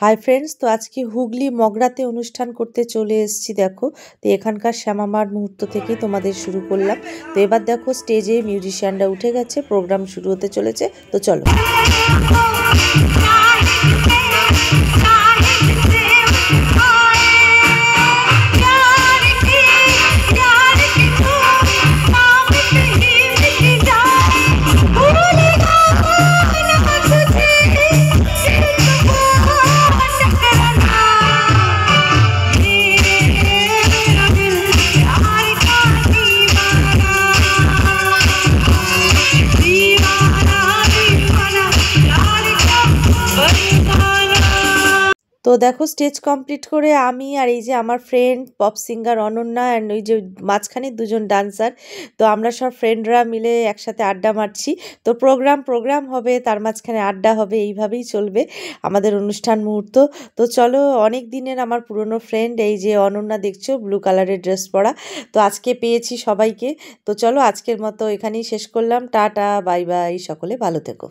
Hi friends, তো আজকে হুগলি মগরাতে অনুষ্ঠান করতে চলে এসেছি। দেখো, তো এখানকার শ্যামামার মুহূর্ত থেকেই তোমাদের শুরু করলাম। তো এবার দেখো স্টেজে মিউজিশিয়ানরা উঠে গেছে, প্রোগ্রাম শুরু হতে চলেছে। তো চলো। তো দেখো স্টেজ কমপ্লিট করে আমি আর এই যে আমার friend pop singer Ananya and ওই যে মাঝখানে দুজন ডান্সার, তো আমরা সব ফ্রেন্ডরা মিলে একসাথে আড্ডা মারছি। তো প্রোগ্রাম হবে, তার মাঝখানে আড্ডা হবে, এইভাবেই চলবে আমাদের অনুষ্ঠান মুহূর্ত। তো চলো, অনেক দিনের আমার পুরনো ফ্রেন্ড এই যে অনন্যা, দেখছো ব্লু কালারের ড্রেস পরা। তো আজকে পেয়েছি সবাইকে। তো চলো আজকের মতো এখানেই শেষ করলাম। টাটা, বাই বাই, সকলে ভালো থেকো।